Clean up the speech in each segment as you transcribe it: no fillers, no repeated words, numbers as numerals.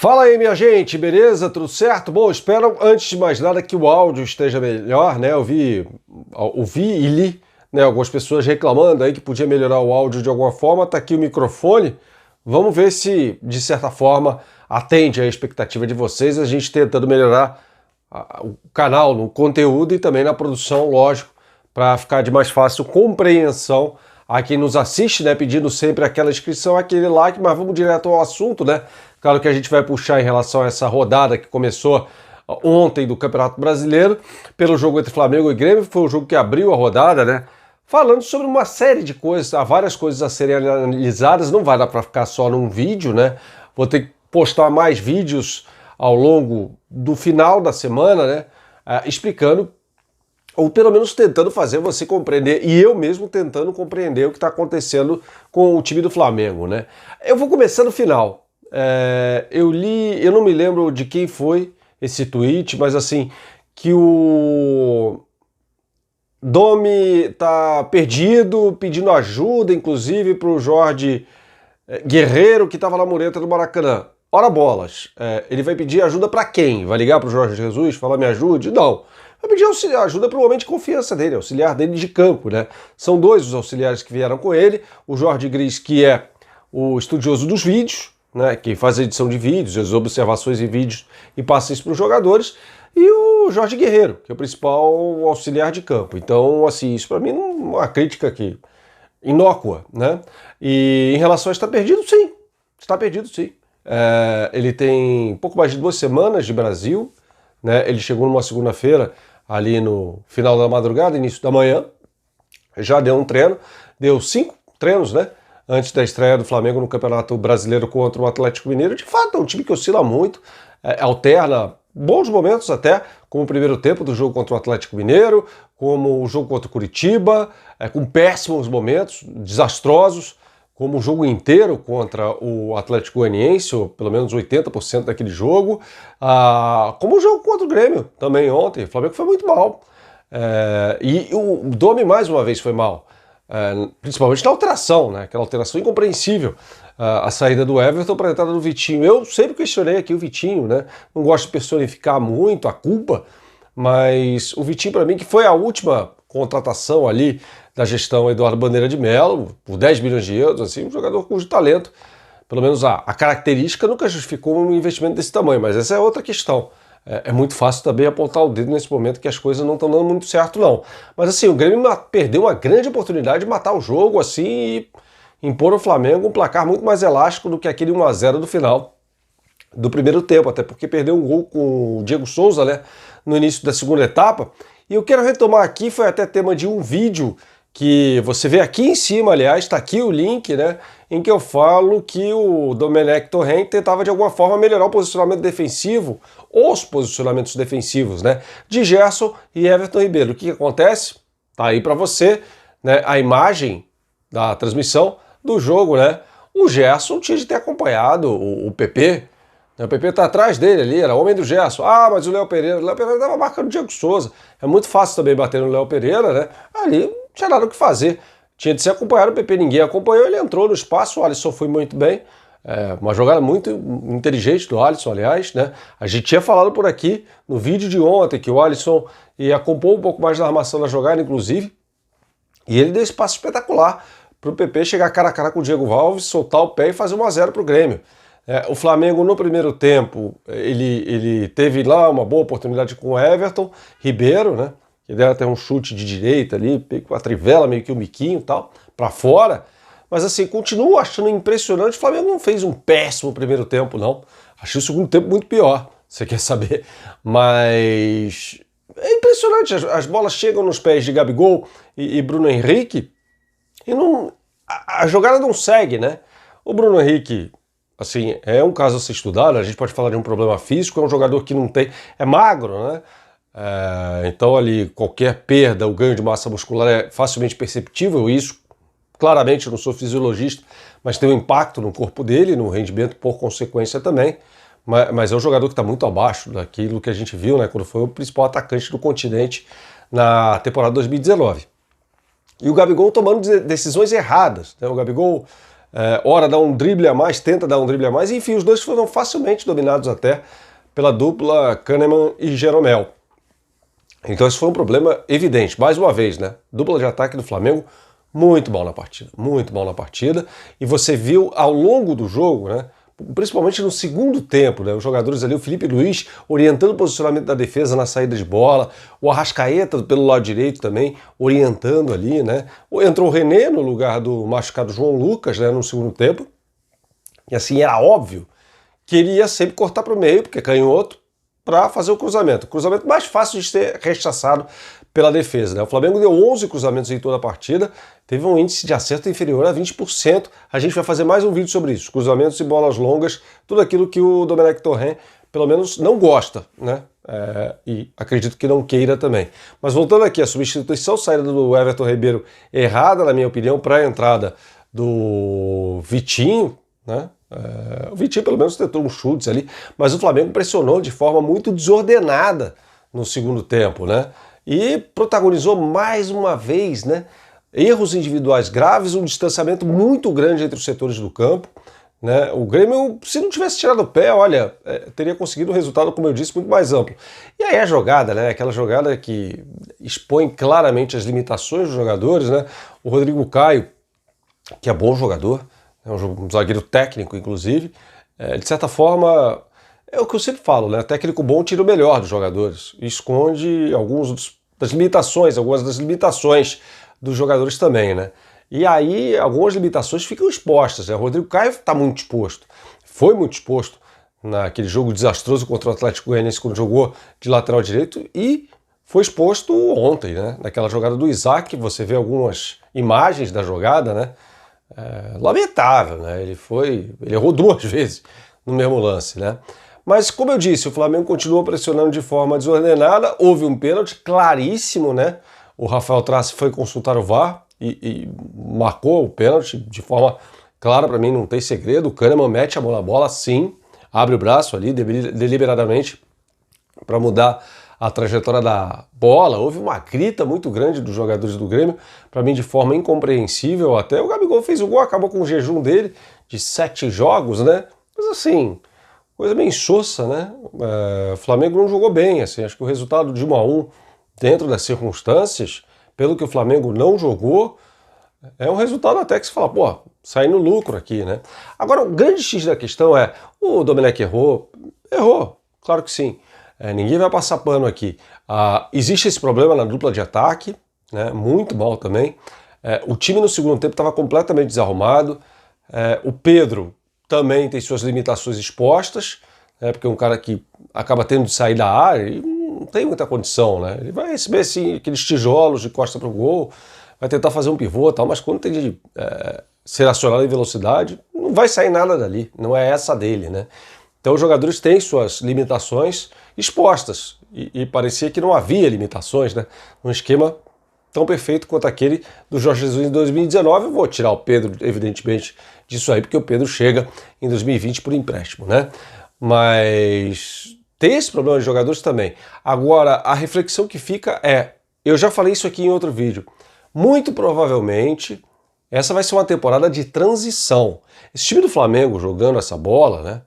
Fala aí, minha gente, beleza? Tudo certo? Bom, espero, antes de mais nada, que o áudio esteja melhor, né? Eu vi e li, né, algumas pessoas reclamando aí que podia melhorar o áudio de alguma forma. Tá aqui o microfone. Vamos ver se, de certa forma, atende à expectativa de vocês, a gente tentando melhorar o canal, no conteúdo e também na produção, lógico, para ficar de mais fácil compreensão a quem nos assiste, né, pedindo sempre aquela inscrição, aquele like, mas vamos direto ao assunto, né? Claro que a gente vai puxar em relação a essa rodada que começou ontem do Campeonato Brasileiro, pelo jogo entre Flamengo e Grêmio, foi o jogo que abriu a rodada, né? Falando sobre uma série de coisas, há várias coisas a serem analisadas, não vai dar para ficar só num vídeo, né? Vou ter que postar mais vídeos ao longo do final da semana, né? Explicando, ou pelo menos tentando fazer você compreender, e eu mesmo tentando compreender o que está acontecendo com o time do Flamengo, né? Eu vou começar no final. Eu não me lembro de quem foi esse tweet, mas assim, que o Domi tá perdido, pedindo ajuda, inclusive para o Jorge Guerreiro, que estava na mureta do Maracanã. Ora bolas, ele vai pedir ajuda para quem? Vai ligar para o Jorge Jesus, falar me ajude? Não. Vai pedir ajuda para o homem de confiança dele, auxiliar dele de campo, né? São dois os auxiliares que vieram com ele, o Jorge Gris, que é o estudioso dos vídeos, né, que faz a edição de vídeos, as observações em vídeos e passa isso para os jogadores, e o Jorge Guerreiro, que é o principal auxiliar de campo. Então, assim, isso para mim não é uma crítica aqui inócua, né? E em relação a estar perdido, sim. Está perdido, sim. Ele tem pouco mais de 2 semanas de Brasil, né? Ele chegou numa segunda-feira, ali no final da madrugada, início da manhã, já deu um treino, deu 5 treinos, né? Antes da estreia do Flamengo no Campeonato Brasileiro contra o Atlético Mineiro. De fato, é um time que oscila muito, alterna bons momentos até, como o primeiro tempo do jogo contra o Atlético Mineiro, como o jogo contra o Curitiba, com péssimos momentos, desastrosos, como o jogo inteiro contra o Atlético Goianiense, ou pelo menos 80% daquele jogo, como o jogo contra o Grêmio também ontem. O Flamengo foi muito mal. E o Domi mais uma vez foi mal. Principalmente na alteração, né? Aquela alteração incompreensível, a saída do Everton para a entrada do Vitinho. Eu sempre questionei aqui o Vitinho, né? Não gosto de personificar muito a culpa, mas o Vitinho, para mim, que foi a última contratação ali da gestão Eduardo Bandeira de Mello, por 10 milhões de euros, assim, um jogador cujo talento, pelo menos a característica, nunca justificou um investimento desse tamanho, mas essa é outra questão. É muito fácil também apontar o dedo nesse momento que as coisas não estão dando muito certo, não. Mas assim, o Grêmio perdeu uma grande oportunidade de matar o jogo assim e impor ao Flamengo um placar muito mais elástico do que aquele 1-0 do final do primeiro tempo, até porque perdeu um gol com o Diego Souza, né, no início da segunda etapa. E eu quero retomar aqui, foi até tema de um vídeo que você vê aqui em cima, aliás, está aqui o link, né, em que eu falo que o Domenech Torrent tentava de alguma forma melhorar o posicionamento defensivo, os posicionamentos defensivos, né, de Gerson e Everton Ribeiro. O que acontece? Tá aí para você, né, a imagem da transmissão do jogo, né? O Gerson tinha de ter acompanhado o PP. O PP tá atrás dele ali, era homem do Gerson. Ah, mas o Léo Pereira estava marcando o Diego Souza. É muito fácil também bater no Léo Pereira, né? Ali não tinha nada o que fazer. Tinha de ser acompanhado, o PP ninguém acompanhou, ele entrou no espaço, o Alisson foi muito bem. Uma jogada muito inteligente do Alisson, aliás, né? A gente tinha falado por aqui no vídeo de ontem que o Alisson ia compor um pouco mais da armação da jogada, inclusive, e ele deu espaço espetacular para o PP chegar cara a cara com o Diego Alves, soltar o pé e fazer 1-0 para o Grêmio. O Flamengo no primeiro tempo, ele teve lá uma boa oportunidade com o Everton Ribeiro, né? Que deve ter um chute de direita ali, com a trivela, meio que um biquinho e tal, para fora. Mas assim, continuo achando impressionante. O Flamengo não fez um péssimo primeiro tempo, não. Achei o segundo tempo muito pior, você quer saber. Mas é impressionante, as bolas chegam nos pés de Gabigol e Bruno Henrique e a jogada não segue, né? O Bruno Henrique, assim, é um caso a ser estudado, a gente pode falar de um problema físico, é um jogador que não tem... é magro, né? Então ali, qualquer perda, o ganho de massa muscular é facilmente perceptível, isso claramente eu não sou fisiologista, mas tem um impacto no corpo dele, no rendimento por consequência também, mas é um jogador que está muito abaixo daquilo que a gente viu, né, quando foi o principal atacante do continente na temporada 2019. E o Gabigol tomando decisões erradas, né? O Gabigol ora dá um drible a mais, tenta dar um drible a mais, e, enfim, os dois foram facilmente dominados até pela dupla Kahneman e Jeromel. Então esse foi um problema evidente, mais uma vez, né? Dupla de ataque do Flamengo muito mal na partida, muito mal na partida, e você viu ao longo do jogo, né? Principalmente no segundo tempo, né? Os jogadores ali, o Felipe Luiz orientando o posicionamento da defesa na saída de bola, o Arrascaeta pelo lado direito também orientando ali, né? Entrou o René no lugar do machucado João Lucas, né? No segundo tempo, e assim era óbvio que ele ia sempre cortar para o meio, porque canhoto, para fazer o cruzamento. O cruzamento mais fácil de ser rechaçado pela defesa, né? O Flamengo deu 11 cruzamentos em toda a partida, teve um índice de acerto inferior a 20%. A gente vai fazer mais um vídeo sobre isso, cruzamentos e bolas longas, tudo aquilo que o Domenech Torrent, pelo menos, não gosta, né? E acredito que não queira também. Mas voltando aqui, a substituição, saída do Everton Ribeiro errada, na minha opinião, para a entrada do Vitinho, né? O Vitinho pelo menos tentou uns chutes ali, mas o Flamengo pressionou de forma muito desordenada no segundo tempo, né? E protagonizou mais uma vez, né? Erros individuais graves, um distanciamento muito grande entre os setores do campo, né? O Grêmio, se não tivesse tirado o pé, olha, teria conseguido um resultado, como eu disse, muito mais amplo. E aí a jogada, né? Aquela jogada que expõe claramente as limitações dos jogadores, né? O Rodrigo Caio, que é bom jogador, é um zagueiro técnico, inclusive, de certa forma, é o que eu sempre falo, né? Técnico bom tira o melhor dos jogadores, e esconde algumas das limitações dos jogadores também, né? E aí algumas limitações ficam expostas, né? O Rodrigo Caio está muito exposto, foi muito exposto naquele jogo desastroso contra o Atlético Goianiense quando jogou de lateral direito, e foi exposto ontem, né? Naquela jogada do Isaac, você vê algumas imagens da jogada, né? Lamentável, né? Ele errou 2 vezes no mesmo lance, né? Mas, como eu disse, o Flamengo continuou pressionando de forma desordenada, houve um pênalti claríssimo, né? O Rafael Trace foi consultar o VAR e marcou o pênalti de forma clara, para mim não tem segredo. O Kahneman mete a mão na bola, sim, abre o braço ali deliberadamente para mudar a trajetória da bola. Houve uma grita muito grande dos jogadores do Grêmio, para mim de forma incompreensível até. O Gabigol fez o gol, acabou com o jejum dele de 7 jogos, né? Mas assim, coisa bem insossa, né? O Flamengo não jogou bem, assim, acho que o resultado de 1-1 dentro das circunstâncias, pelo que o Flamengo não jogou, é um resultado até que se fala, pô, sai no lucro aqui, né? Agora, o grande X da questão é, o Domenech errou, claro que sim. Ninguém vai passar pano aqui. Existe esse problema na dupla de ataque, né, muito mal também. O time no segundo tempo estava completamente desarrumado. O Pedro também tem suas limitações expostas, né, porque é um cara que acaba tendo de sair da área e não tem muita condição, né? Ele vai receber assim, aqueles tijolos de costa para o gol, vai tentar fazer um pivô e tal, mas quando tem de ser acionado em velocidade, não vai sair nada dali, não é essa dele, né? Então os jogadores têm suas limitações expostas, e parecia que não havia limitações, né? Um esquema tão perfeito quanto aquele do Jorge Jesus em 2019. Eu vou tirar o Pedro, evidentemente, disso aí, porque o Pedro chega em 2020 por empréstimo, né? Mas tem esse problema de jogadores também. Agora, a reflexão que fica eu já falei isso aqui em outro vídeo, muito provavelmente essa vai ser uma temporada de transição. Esse time do Flamengo jogando essa bola, né?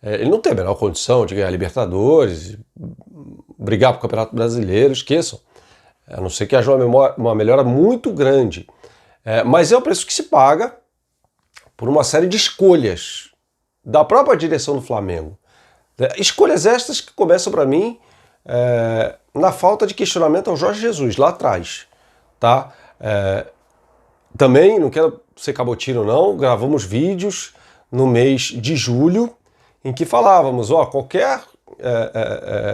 Ele não tem a menor condição de ganhar Libertadores, brigar para o Campeonato Brasileiro, esqueçam. A não ser que haja uma melhora muito grande. Mas é o preço que se paga por uma série de escolhas da própria direção do Flamengo. Escolhas estas que começam para mim na falta de questionamento ao Jorge Jesus, lá atrás. Tá? Também, não quero ser cabotinho não, gravamos vídeos no mês de julho em que falávamos, qualquer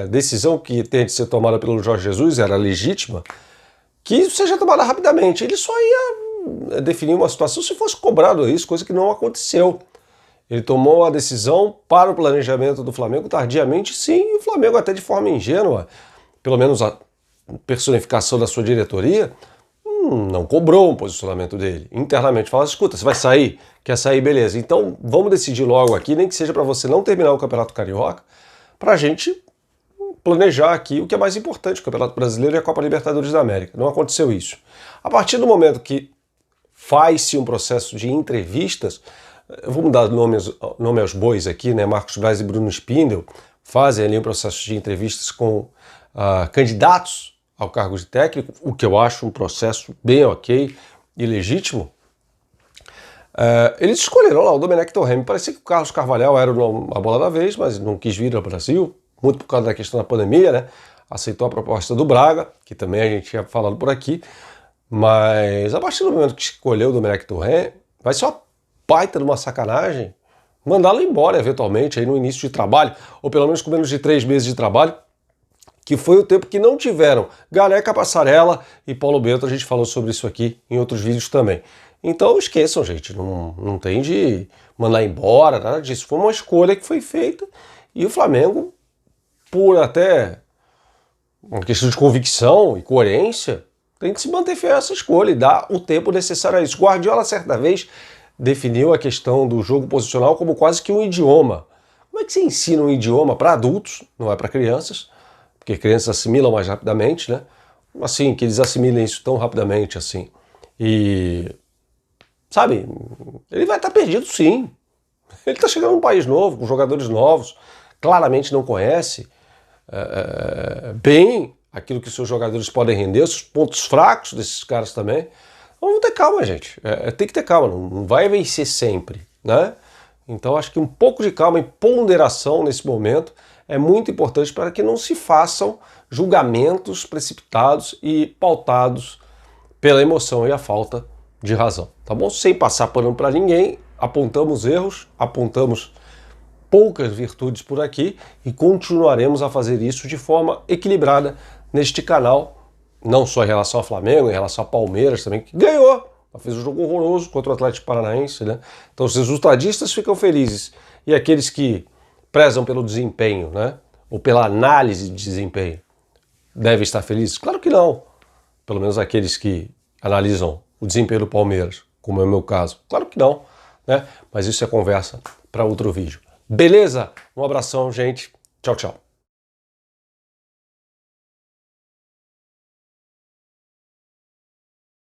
decisão que tenha de ser tomada pelo Jorge Jesus era legítima, que seja tomada rapidamente. Ele só ia definir uma situação se fosse cobrado isso, coisa que não aconteceu. Ele tomou a decisão para o planejamento do Flamengo tardiamente, sim, e o Flamengo até de forma ingênua, pelo menos a personificação da sua diretoria, não cobrou um posicionamento dele. Internamente fala, escuta, você vai sair? Quer sair? Beleza. Então vamos decidir logo aqui, nem que seja para você não terminar o Campeonato Carioca, para a gente planejar aqui o que é mais importante, o Campeonato Brasileiro e a Copa Libertadores da América. Não aconteceu isso. A partir do momento que faz-se um processo de entrevistas. Vamos dar nome aos bois aqui, né? Marcos Braz e Bruno Spindel fazem ali um processo de entrevistas com candidatos ao cargo de técnico, o que eu acho um processo bem ok e legítimo. Eles escolheram lá o Domenech Torrent. Parecia que o Carlos Carvalhal era a bola da vez, mas não quis vir ao Brasil, muito por causa da questão da pandemia, né? Aceitou a proposta do Braga, que também a gente tinha falado por aqui, mas a partir do momento que escolheu o Domenech Torrent, vai ser uma baita de uma sacanagem mandá-lo embora eventualmente aí no início de trabalho, ou pelo menos com menos de 3 meses de trabalho, que foi o tempo que não tiveram Gareca, Passarella e Paulo Bento. A gente falou sobre isso aqui em outros vídeos também. Então esqueçam, gente, não tem de mandar embora, nada disso. Foi uma escolha que foi feita e o Flamengo, por até uma questão de convicção e coerência, tem que se manter fiel a essa escolha e dar o tempo necessário a isso. Guardiola, certa vez, definiu a questão do jogo posicional como quase que um idioma. Como é que você ensina um idioma para adultos, não é para crianças? Porque crianças assimilam mais rapidamente, né? Assim, que eles assimilem isso tão rapidamente assim. E, sabe, ele vai estar perdido sim. Ele está chegando num país novo, com jogadores novos, claramente não conhece bem aquilo que seus jogadores podem render, os pontos fracos desses caras também. Vamos ter calma, gente. Tem que ter calma, não vai vencer sempre, né? Então acho que um pouco de calma e ponderação nesse momento é muito importante para que não se façam julgamentos precipitados e pautados pela emoção e a falta de razão, tá bom? Sem passar pano para ninguém, apontamos erros, apontamos poucas virtudes por aqui e continuaremos a fazer isso de forma equilibrada neste canal, não só em relação ao Flamengo, em relação ao Palmeiras também, que ganhou, fez um jogo horroroso contra o Atlético Paranaense, né? Então os resultadistas ficam felizes e aqueles que prezam pelo desempenho, né? Ou pela análise de desempenho, devem estar felizes? Claro que não. Pelo menos aqueles que analisam o desempenho do Palmeiras, como é o meu caso. Claro que não, né? Mas isso é conversa para outro vídeo. Beleza? Um abração, gente. Tchau, tchau.